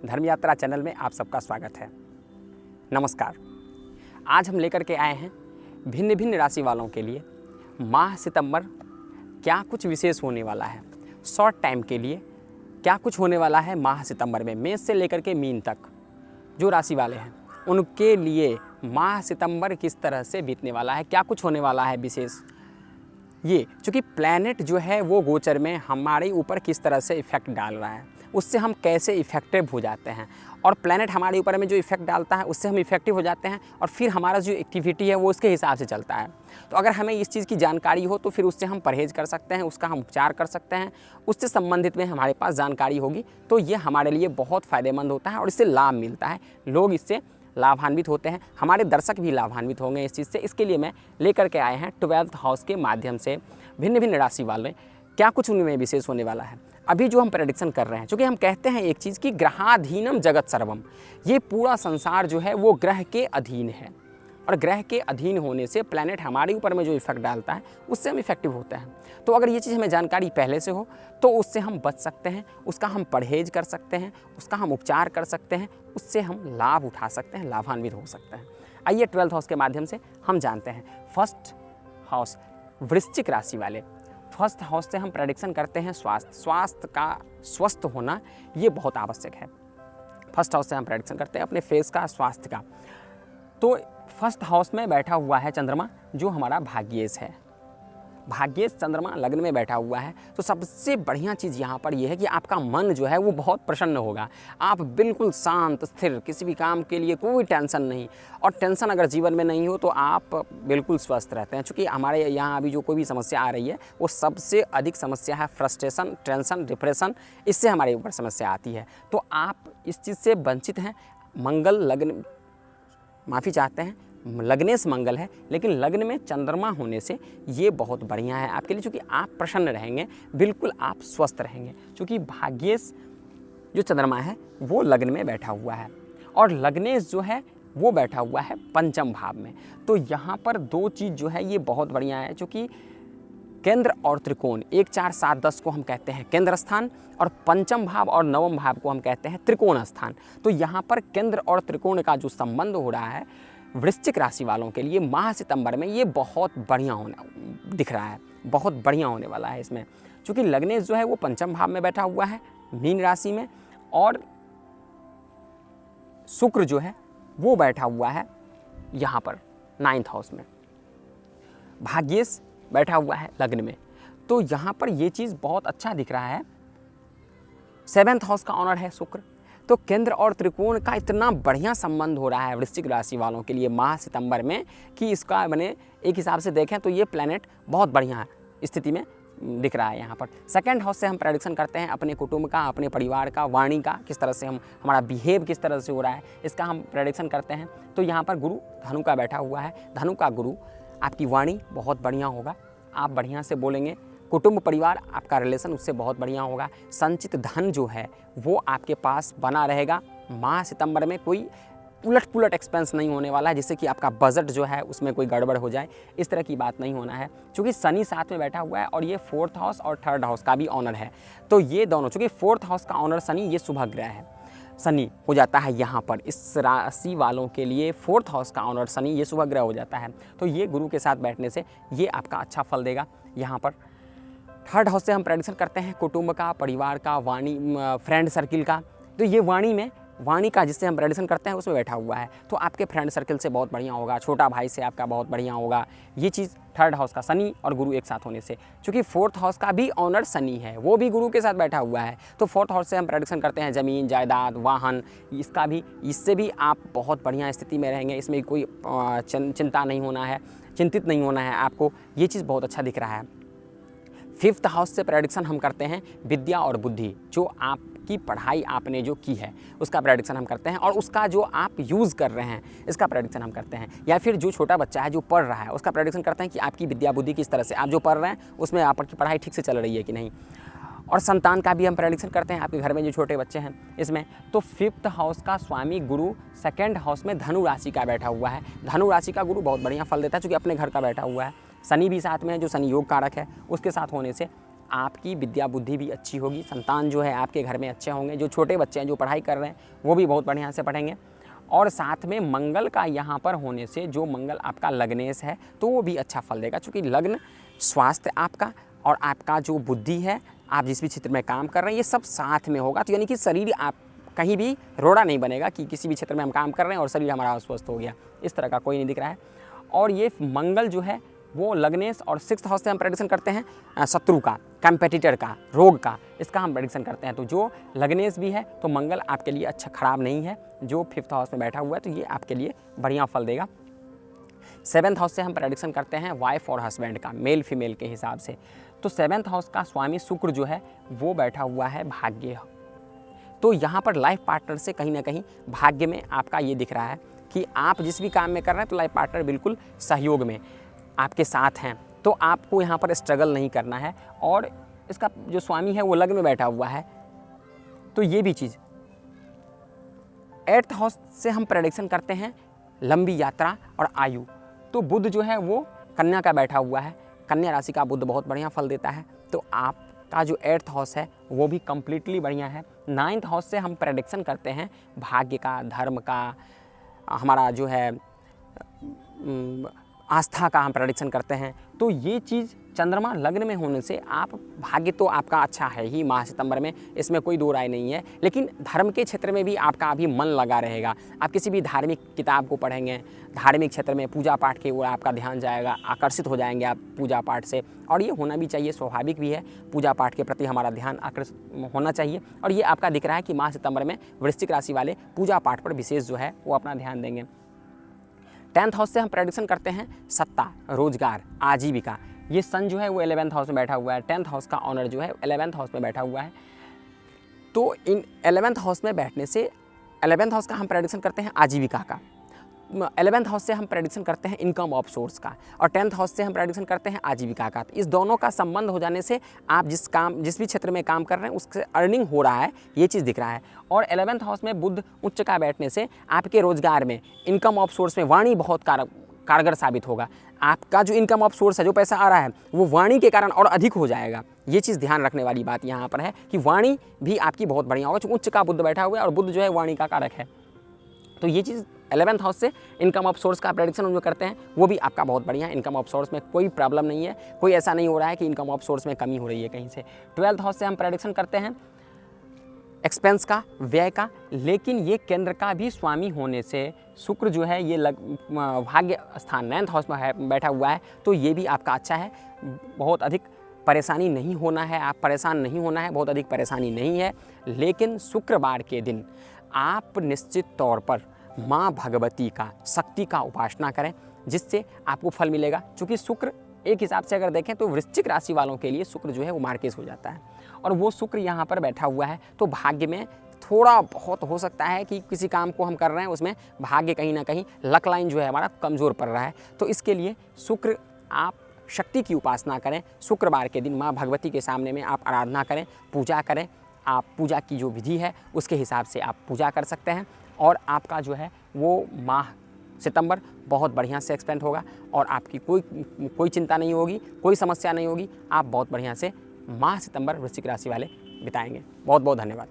धर्म यात्रा चैनल में आप सबका स्वागत है। नमस्कार। आज हम लेकर के आए हैं भिन्न भिन्न राशि वालों के लिए माह सितंबर क्या कुछ विशेष होने वाला है, शॉर्ट टाइम के लिए क्या कुछ होने वाला है माह सितंबर में। मेष से लेकर के मीन तक जो राशि वाले हैं उनके लिए माह सितंबर किस तरह से बीतने वाला है, क्या कुछ होने वाला है विशेष। ये चूँकि प्लैनेट जो है वो गोचर में हमारे ऊपर किस तरह से इफ़ेक्ट डाल रहा है, उससे हम कैसे इफ़ेक्टिव हो जाते हैं, और प्लैनेट हमारे ऊपर में जो इफ़ेक्ट डालता है उससे हम इफ़ेक्टिव हो जाते हैं, और फिर हमारा जो एक्टिविटी है वो उसके हिसाब से चलता है। तो अगर हमें इस चीज़ की जानकारी हो तो फिर उससे हम परहेज़ कर सकते हैं, उसका हम उपचार कर सकते हैं, उससे संबंधित में हमारे पास जानकारी होगी तो ये हमारे लिए बहुत फ़ायदेमंद होता है और इससे लाभ मिलता है, लोग इससे लाभान्वित होते हैं, हमारे दर्शक भी लाभान्वित होंगे इस चीज़ से। इसके लिए मैं लेकर के आए हैं 12th हाउस के माध्यम से भिन्न भिन्न राशि वाले क्या कुछ उनमें विशेष होने वाला है। अभी जो हम प्रेडिक्शन कर रहे हैं, चूँकि हम कहते हैं एक चीज़ कि ग्रहाधीनम जगत सर्वम, ये पूरा संसार जो है वो ग्रह के अधीन है, और ग्रह के अधीन होने से प्लैनेट हमारे ऊपर में जो इफेक्ट डालता है उससे हम इफेक्टिव होते हैं। तो अगर ये चीज़ हमें जानकारी पहले से हो तो उससे हम बच सकते हैं, उसका हम परहेज कर सकते हैं, उसका हम उपचार कर सकते हैं, उससे हम लाभ उठा सकते हैं, लाभान्वित हो सकते हैं। आइए 12th हाउस के माध्यम से हम जानते हैं। फर्स्ट हाउस वृश्चिक राशि वाले, फर्स्ट हाउस से हम प्रेडिक्शन करते हैं स्वास्थ्य का स्वस्थ होना ये बहुत आवश्यक है। फर्स्ट हाउस से हम प्रेडिक्शन करते हैं अपने फेस का, स्वास्थ्य का। तो फर्स्ट हाउस में बैठा हुआ है चंद्रमा जो हमारा भाग्येश है। भाग्येश चंद्रमा लग्न में बैठा हुआ है, तो सबसे बढ़िया चीज़ यहाँ पर यह है कि आपका मन जो है वो बहुत प्रसन्न होगा, आप बिल्कुल शांत स्थिर, किसी भी काम के लिए कोई टेंशन नहीं, और टेंशन अगर जीवन में नहीं हो तो आप बिल्कुल स्वस्थ रहते हैं। चूँकि हमारे यहाँ अभी जो कोई भी समस्या आ रही है वो सबसे अधिक समस्या है फ्रस्ट्रेशन, टेंशन, डिप्रेशन, इससे हमारे ऊपर समस्या आती है। तो आप इस चीज़ से वंचित हैं। मंगल लग्न, माफ़ी चाहते हैं, लग्नेश मंगल है, लेकिन लग्न में चंद्रमा होने से ये बहुत बढ़िया है आपके लिए, क्योंकि आप प्रसन्न रहेंगे, बिल्कुल आप स्वस्थ रहेंगे। क्योंकि भाग्येश जो चंद्रमा है वो लग्न में बैठा हुआ है, और लग्नेश जो है वो बैठा हुआ है पंचम भाव में। तो यहाँ पर दो चीज़ जो है ये बहुत बढ़िया है, क्योंकि केंद्र और त्रिकोण, 1, 4, 7, 10 को हम कहते हैं केंद्र स्थान, और पंचम भाव और नवम भाव को हम कहते हैं त्रिकोण स्थान। तो यहाँ पर केंद्र और त्रिकोण का जो संबंध हो रहा है वृश्चिक राशि वालों के लिए माह सितंबर में ये बहुत बढ़िया होना दिख रहा है, बहुत बढ़िया होने वाला है इसमें। क्योंकि लग्नेश जो है वो पंचम भाव में बैठा हुआ है मीन राशि में, और शुक्र जो है वो बैठा हुआ है यहाँ पर 9th हाउस में। भाग्येश बैठा हुआ है लग्न में, तो यहाँ पर ये चीज़ बहुत अच्छा दिख रहा है। 7th हाउस का ऑनर है शुक्र, तो केंद्र और त्रिकोण का इतना बढ़िया संबंध हो रहा है वृश्चिक राशि वालों के लिए माह सितंबर में कि इसका मैंने एक हिसाब से देखें तो ये प्लैनेट बहुत बढ़िया स्थिति में दिख रहा है यहाँ पर। 2nd हाउस से हम प्रेडिक्शन करते हैं अपने कुटुंब का, अपने परिवार का, वाणी का, किस तरह से हम हमारा बिहेव किस तरह से हो रहा है इसका हम प्रेडिक्शन करते हैं। तो यहाँ पर गुरु धनु का बैठा हुआ है, धनु का गुरु, आपकी वाणी बहुत बढ़िया होगा, आप बढ़िया से बोलेंगे, कुटुंब परिवार आपका रिलेशन उससे बहुत बढ़िया होगा। संचित धन जो है वो आपके पास बना रहेगा। माह सितंबर में कोई उलट पुलट एक्सपेंस नहीं होने वाला है, जिससे कि आपका बजट जो है उसमें कोई गड़बड़ हो जाए, इस तरह की बात नहीं होना है। क्योंकि शनि साथ में बैठा हुआ है और ये 4th हाउस और 3rd हाउस का भी ऑनर है, तो ये दोनों, चूँकि 4th हाउस का ऑनर शनि, ये शुभ ग्रह है, शनि हो जाता है यहाँ पर इस राशि वालों के लिए 4th हाउस का ऑनर शनि, ये शुभ ग्रह हो जाता है। तो ये गुरु के साथ बैठने से ये आपका अच्छा फल देगा। यहाँ पर 3rd हाउस से हम प्रेडिक्शन करते हैं कुटुंब का, परिवार का, वाणी, फ्रेंड सर्किल का। तो ये वाणी का जिससे हम प्रेडिक्शन करते हैं उसमें बैठा हुआ है, तो आपके फ्रेंड सर्किल से बहुत बढ़िया होगा, छोटा भाई से आपका बहुत बढ़िया होगा। ये चीज़ 3rd हाउस का शनि और गुरु एक साथ होने से, क्योंकि 4th हाउस का भी ऑनर शनि है, वो भी गुरु के साथ बैठा हुआ है। तो 4th हाउस से हम प्रेडिक्शन करते हैं ज़मीन, जायदाद, वाहन, इसका भी, इससे भी आप बहुत बढ़िया स्थिति में रहेंगे। इसमें कोई चिंता नहीं होना है, चिंतित नहीं होना है आपको, ये चीज़ बहुत अच्छा दिख रहा है। 5th हाउस से प्रेडिक्शन हम करते हैं विद्या और बुद्धि, जो आपकी पढ़ाई आपने जो की है उसका प्रेडिक्शन हम करते हैं, और उसका जो आप यूज़ कर रहे हैं इसका प्रेडिक्शन हम करते हैं। या फिर जो छोटा बच्चा है जो पढ़ रहा है उसका प्रेडिक्शन करते हैं कि आपकी विद्या बुद्धि किस तरह से, आप जो पढ़ रहे हैं उसमें आपकी पढ़ाई ठीक से चल रही है कि नहीं। और संतान का भी हम प्रेडिक्शन करते हैं, आपके घर में जो छोटे बच्चे हैं इसमें। तो 5th हाउस का स्वामी गुरु 2nd हाउस में धनु राशि का बैठा हुआ है। धनु राशि का गुरु बहुत बढ़िया फल देता है, क्योंकि अपने घर का बैठा हुआ है। शनि भी साथ में है जो शनि योग कारक है, उसके साथ होने से आपकी विद्या बुद्धि भी अच्छी होगी, संतान जो है आपके घर में अच्छे होंगे, जो छोटे बच्चे हैं जो पढ़ाई कर रहे हैं वो भी बहुत बढ़िया से पढ़ेंगे। और साथ में मंगल का यहाँ पर होने से, जो मंगल आपका लग्नेश है तो वो भी अच्छा फल देगा, क्योंकि लग्न स्वास्थ्य आपका और आपका जो बुद्धि है, आप जिस भी क्षेत्र में काम कर रहे हैं ये सब साथ में होगा। तो यानी कि शरीर आप कहीं भी रोड़ा नहीं बनेगा कि किसी भी क्षेत्र में हम काम कर रहे हैं और शरीर हमारा अस्वस्थ हो गया, इस तरह का कोई नहीं दिख रहा है। और ये मंगल जो है वो लग्नेश और 6th हाउस से हम प्रेडिक्शन करते हैं शत्रु का, कंपेटिटर का, रोग का, इसका हम प्रेडिक्शन करते हैं। तो जो लग्नेश भी है तो मंगल आपके लिए अच्छा खराब नहीं है, जो 5th हाउस में बैठा हुआ है तो ये आपके लिए बढ़िया फल देगा। 7th हाउस से हम प्रेडिक्शन करते हैं वाइफ और हस्बैंड का, मेल फीमेल के हिसाब से। तो 7th हाउस का स्वामी शुक्र जो है वो बैठा हुआ है भाग्य। तो यहाँ पर लाइफ पार्टनर से कहीं ना कहीं भाग्य में आपका ये दिख रहा है कि आप जिस भी काम में कर रहे हैं तो लाइफ पार्टनर बिल्कुल सहयोग में आपके साथ हैं, तो आपको यहाँ पर स्ट्रगल नहीं करना है। और इसका जो स्वामी है वो लग्न में बैठा हुआ है, तो ये भी चीज़। 8th हाउस से हम प्रेडिक्शन करते हैं लंबी यात्रा और आयु। तो बुध जो है वो कन्या का बैठा हुआ है, कन्या राशि का बुध बहुत बढ़िया फल देता है। तो आपका जो 8th हाउस है वो भी कम्प्लीटली बढ़िया है। 9th हाउस से हम प्रेडिक्शन करते हैं भाग्य का, धर्म का, हमारा जो है आस्था का हम प्रेडिक्शन करते हैं। तो ये चीज़ चंद्रमा लग्न में होने से आप भाग्य तो आपका अच्छा है ही माह सितंबर में, इसमें कोई दो राय नहीं है। लेकिन धर्म के क्षेत्र में भी आपका अभी मन लगा रहेगा, आप किसी भी धार्मिक किताब को पढ़ेंगे, धार्मिक क्षेत्र में पूजा पाठ की ओर आपका ध्यान जाएगा, आकर्षित हो जाएंगे आप पूजा पाठ से। और ये होना भी चाहिए, स्वाभाविक भी है, पूजा पाठ के प्रति हमारा ध्यान आकर्षित होना चाहिए। और ये आपका दिख रहा है कि माह सितंबर में वृश्चिक राशि वाले पूजा पाठ पर विशेष जो है वो अपना ध्यान देंगे। 10th हाउस से हम प्रेडिक्शन करते हैं सत्ता, रोजगार, आजीविका। ये सन जो है वो 11th हाउस में बैठा हुआ है, 10th हाउस का ऑनर जो है 11th हाउस में बैठा हुआ है। तो इन 11th हाउस में बैठने से 11th हाउस का हम प्रेडिक्शन करते हैं आजीविका का, 11th हाउस से हम प्रेडिक्शन करते हैं इनकम ऑफ सोर्स का, और 10th हाउस से हम प्रेडिक्शन करते हैं आजीविका का। तो इस दोनों का संबंध हो जाने से आप जिस भी क्षेत्र में काम कर रहे हैं उससे अर्निंग हो रहा है, ये चीज़ दिख रहा है। और 11th हाउस में बुध उच्च का बैठने से आपके रोजगार में, इनकम ऑफ सोर्स में वाणी बहुत कारगर साबित होगा। आपका जो इनकम ऑफ सोर्स है, जो पैसा आ रहा है, वो वाणी के कारण और अधिक हो जाएगा। ये चीज़ ध्यान रखने वाली बात यहाँ पर है कि वाणी भी आपकी बहुत बढ़िया होगा, उच्च का बुध बैठा हुआ है और बुध जो है वाणी का कारक है। तो ये चीज़ 11th हाउस से इनकम ऑफ सोर्स का प्रेडिक्शन जो करते हैं वो भी आपका बहुत बढ़िया है। इनकम ऑफ सोर्स में कोई प्रॉब्लम नहीं है, कोई ऐसा नहीं हो रहा है कि इनकम ऑफ सोर्स में कमी हो रही है कहीं से। 12th हाउस से हम प्रेडिक्शन करते हैं एक्सपेंस का, व्यय का, लेकिन ये केंद्र का भी स्वामी होने से शुक्र जो है ये भाग्य स्थान 9th हाउस में बैठा हुआ है, तो ये भी आपका अच्छा है। बहुत अधिक परेशानी नहीं होना है, आप परेशान नहीं होना है, बहुत अधिक परेशानी नहीं है। लेकिन शुक्रवार के दिन आप निश्चित तौर पर माँ भगवती का, शक्ति का उपासना करें, जिससे आपको फल मिलेगा। क्योंकि शुक्र एक हिसाब से अगर देखें तो वृश्चिक राशि वालों के लिए शुक्र जो है वो मार्केस हो जाता है, और वो शुक्र यहाँ पर बैठा हुआ है। तो भाग्य में थोड़ा बहुत हो सकता है कि किसी काम को हम कर रहे हैं उसमें भाग्य कहीं ना कहीं लक लाइन जो है हमारा कमज़ोर पड़ रहा है। तो इसके लिए शुक्र आप शक्ति की उपासना करें, शुक्रवार के दिन माँ भगवती के सामने में आप आराधना करें, पूजा करें। आप पूजा की जो विधि है उसके हिसाब से आप पूजा कर सकते हैं, और आपका जो है वो माह सितंबर बहुत बढ़िया से एक्सपेंड होगा, और आपकी कोई चिंता नहीं होगी, कोई समस्या नहीं होगी। आप बहुत बढ़िया से माह सितंबर वृश्चिक राशि वाले बिताएंगे। बहुत बहुत धन्यवाद।